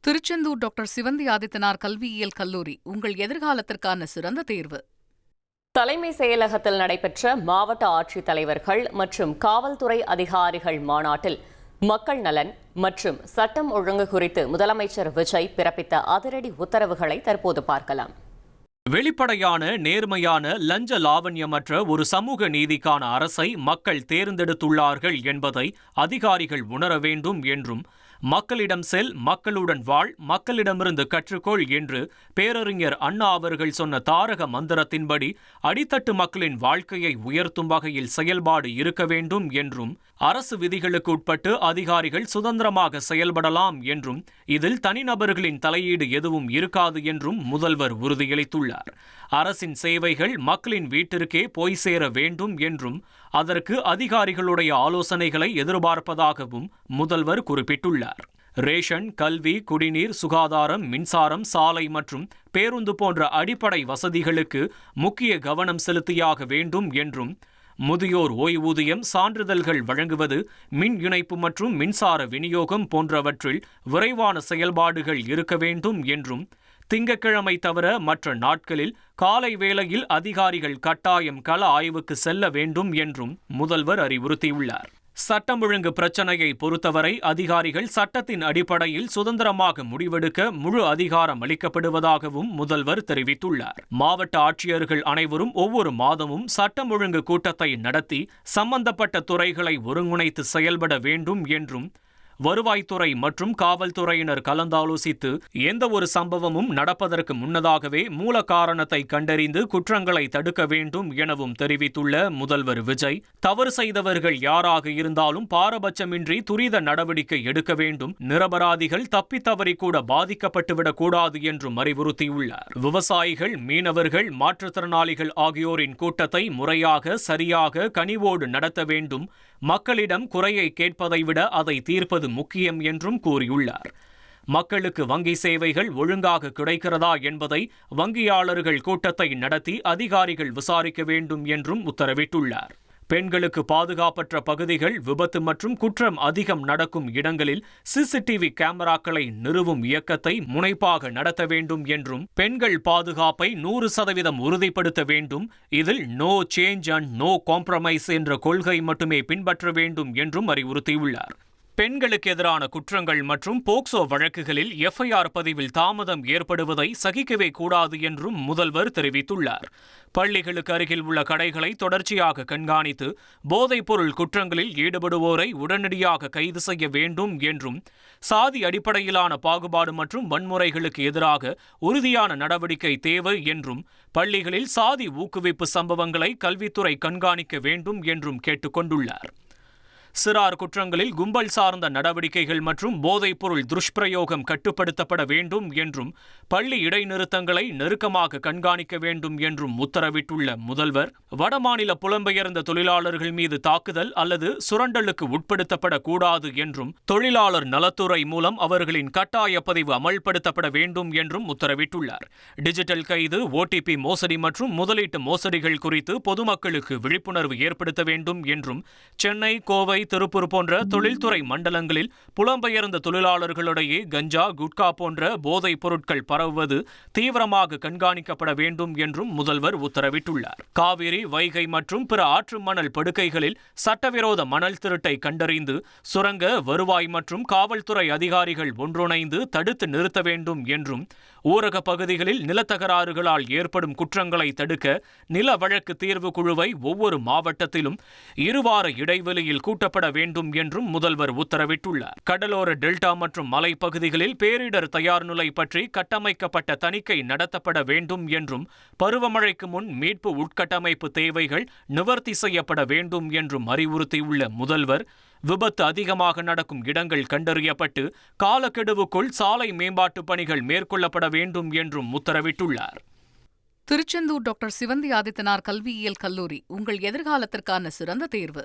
Tiruchendur doctor Sivanthi Adithanar கல்வியியல் கல்லூரி உங்கள் எதிர்காலத்திற்கான சிறந்த தேர்வு. தலைமை செயலகத்தில் நடைபெற்ற மாவட்ட ஆட்சித் தலைவர்கள் மற்றும் காவல்துறை அதிகாரிகள் மாநாட்டில் மக்கள் நலன் மற்றும் சட்டம் ஒழுங்கு குறித்து முதலமைச்சர் விஜய் பிறப்பித்த அதிரடி உத்தரவுகளை தற்போது பார்க்கலாம். வெளிப்படையான, நேர்மையான, லஞ்ச லாவண்யமற்ற ஒரு சமூக நீதிக்கான அரசை மக்கள் தேர்ந்தெடுத்துள்ளார்கள் என்பதை அதிகாரிகள் உணர வேண்டும் என்றும், மக்களிடம் செல், மக்களுடன் வாழ், மக்களிடமிருந்து கற்றுக்கொள் என்று பேரறிஞர் அண்ணா அவர்கள் சொன்ன தாரக மந்திரத்தின்படி அடித்தட்டு மக்களின் வாழ்க்கையை உயர்த்தும் வகையில் செயல்பாடு இருக்க வேண்டும் என்றும், அரசு விதிகளுக்கு உட்பட்டு அதிகாரிகள் சுதந்திரமாக செயல்படலாம் என்றும், இதில் தனிநபர்களின் தலையீடு எதுவும் இருக்காது என்றும் முதல்வர் உறுதியளித்துள்ளார். அரசின் சேவைகள் மக்களின் வீட்டிற்கே போய் சேர வேண்டும் என்றும், அதற்கு அதிகாரிகளுடைய ஆலோசனைகளை எதிர்பார்ப்பதாகவும் முதல்வர் குறிப்பிட்டுள்ளார். ரேஷன், கல்வி, குடிநீர், சுகாதாரம், மின்சாரம், சாலை மற்றும் பேருந்து போன்ற அடிப்படை வசதிகளுக்கு முக்கிய கவனம் செலுத்தியாக வேண்டும் என்றும், முதியோர் ஓய்வூதியம், சான்றிதழ்கள் வழங்குவது, மின் இணைப்பு மற்றும் மின்சார விநியோகம் போன்றவற்றில் விரைவான செயல்பாடுகள் இருக்க வேண்டும் என்றும், திங்கட்கிழமை தவிர மற்ற நாட்களில் காலை வேளையில் அதிகாரிகள் கட்டாயம் கள ஆய்வுக்கு செல்ல வேண்டும் என்றும் முதல்வர் அறிவுறுத்தியுள்ளார். சட்டம் ஒழுங்கு பிரச்சனையை பொறுத்தவரை அதிகாரிகள் சட்டத்தின் அடிப்படையில் சுதந்திரமாக முடிவெடுக்க முழு அதிகாரம் அளிக்கப்படுவதாகவும் முதல்வர் தெரிவித்துள்ளார். மாவட்ட ஆட்சியர்கள் அனைவரும் ஒவ்வொரு மாதமும் சட்டம் ஒழுங்கு கூட்டத்தை நடத்தி சம்பந்தப்பட்ட துறைகளை ஒருங்கிணைத்து செயல்பட வேண்டும் என்றும், வருவாய்த்துறை மற்றும் காவல்துறையினர் கலந்தாலோசித்து எந்த ஒரு சம்பவமும் நடப்பதற்கு முன்னதாகவே மூல காரணத்தை கண்டறிந்து குற்றங்களை தடுக்க வேண்டும் எனவும் தெரிவித்துள்ள முதல்வர் விஜய், தவறு செய்தவர்கள் யாராக இருந்தாலும் பாரபட்சமின்றி துரித நடவடிக்கை எடுக்க வேண்டும், நிரபராதிகள் தப்பித்தவறி கூட பாதிக்கப்பட்டுவிடக் கூடாது என்றும் அறிவுறுத்தியுள்ளார். விவசாயிகள், மீனவர்கள், மாற்றுத்திறனாளிகள் ஆகியோரின் கூட்டத்தை முறையாக, சரியாக, கனிவோடு நடத்த வேண்டும், மக்களிடம் குறையை கேட்பதை விட அதை தீர்ப்பது முக்கியம் என்றும் கூறியுள்ளார். மக்களுக்கு வங்கி சேவைகள் ஒழுங்காக கிடைக்கிறதா என்பதை வங்கியாளர்கள் கூட்டத்தை நடத்தி அதிகாரிகள் விசாரிக்க வேண்டும் என்றும் உத்தரவிட்டுள்ளார். பெண்களுக்கு பாதுகாப்பற்ற பகுதிகள், விபத்து மற்றும் குற்றம் அதிகம் நடக்கும் இடங்களில் சிசிடிவி கேமராக்களை நிறுவும் இயக்கத்தை முனைப்பாக நடத்த வேண்டும் என்றும், பெண்கள் பாதுகாப்பை 100% உறுதிப்படுத்த வேண்டும், இதில் no change and no compromise என்ற கொள்கை மட்டுமே பின்பற்ற வேண்டும் என்றும் அறிவுறுத்தியுள்ளார். பெண்களுக்கு எதிரான குற்றங்கள் மற்றும் போக்சோ வழக்குகளில் எஃப்ஐஆர் பதிவில் தாமதம் ஏற்படுவதை சகிக்கவே கூடாது என்றும் முதல்வர் தெரிவித்துள்ளார். பள்ளிகளுக்கு அருகில் உள்ள கடைகளை தொடர்ச்சியாக கண்காணித்து போதைப்பொருள் குற்றங்களில் ஈடுபடுவோரை உடனடியாக கைது செய்ய வேண்டும் என்றும், சாதி அடிப்படையிலான பாகுபாடு மற்றும் வன்முறைகளுக்கு எதிராக உறுதியான நடவடிக்கை தேவை என்றும், பள்ளிகளில் சாதி ஊக்குவிப்பு சம்பவங்களை கல்வித்துறை கண்காணிக்க வேண்டும் என்றும் கேட்டுக் கொண்டுள்ளார். சிறார் குற்றங்களில் கும்பல் சார்ந்த நடவடிக்கைகள் மற்றும் போதைப்பொருள் துஷ்பிரயோகம் கட்டுப்படுத்தப்பட வேண்டும் என்றும், பள்ளி இடைநிறுத்தங்களை நெருக்கமாக கண்காணிக்க வேண்டும் என்றும் உத்தரவிட்டுள்ள முதல்வர், வடமாநில புலம்பெயர்ந்த தொழிலாளர்கள் மீது தாக்குதல் அல்லது சுரண்டலுக்கு உட்படுத்தப்படக்கூடாது என்றும், தொழிலாளர் நலத்துறை மூலம் அவர்களின் கட்டாய பதிவு அமல்படுத்தப்பட வேண்டும் என்றும் உத்தரவிட்டுள்ளார். டிஜிட்டல் கைது, ஓடிபி மோசடி மற்றும் முதலீட்டு மோசடிகள் குறித்து பொதுமக்களுக்கு விழிப்புணர்வு ஏற்படுத்த வேண்டும் என்றும், சென்னை, கோவை, திருப்பூர் போன்ற தொழில்துறை மண்டலங்களில் புலம்பெயர்ந்த தொழிலாளர்களிடையே கஞ்சா, குட்கா போன்ற போதைப் பொருட்கள் பரவுவது தீவிரமாக கண்காணிக்கப்பட வேண்டும் என்றும் முதல்வர் உத்தரவிட்டுள்ளார். காவிரி, வைகை மற்றும் பிற ஆற்று மணல் படுகைகளில் சட்டவிரோத மணல் திருட்டை கண்டறிந்து சுரங்க, வருவாய் மற்றும் காவல்துறை அதிகாரிகள் ஒன்றிணைந்து தடுத்து நிறுத்த வேண்டும் என்றும், ஊரக பகுதிகளில் நிலத்தகராறுகளால் ஏற்படும் குற்றங்களை தடுக்க நில வழக்கு தீர்வு குழுவை ஒவ்வொரு மாவட்டத்திலும் 2 வார இடைவெளியில் கூட்டப்பட வேண்டும் என்றும் முதல்வர் உத்தரவிட்டுள்ளார். கடலோர டெல்டா மற்றும் மலைப்பகுதிகளில் பேரிடர் தயார் நிலை பற்றி கட்டமைக்கப்பட்ட தணிக்கை நடத்தப்பட வேண்டும் என்றும், பருவமழைக்கு முன் மீட்பு உட்கட்டமைப்பு தேவைகள் நிவர்த்தி செய்யப்பட வேண்டும் என்றும் அறிவுறுத்தியுள்ள முதல்வர், விபத்து அதிகமாக நடக்கும் இடங்கள் கண்டறியப்பட்டு காலக்கெடுவுக்குள் சாலை மேம்பாட்டு பணிகள் மேற்கொள்ளப்பட வேண்டும் என்றும் உத்தரவிட்டுள்ளார். திருச்செந்தூர் டாக்டர் சிவந்தி ஆதித்தனார் கல்வியியல் கல்லூரி உங்கள் எதிர்காலத்திற்கான சிறந்த தேர்வு.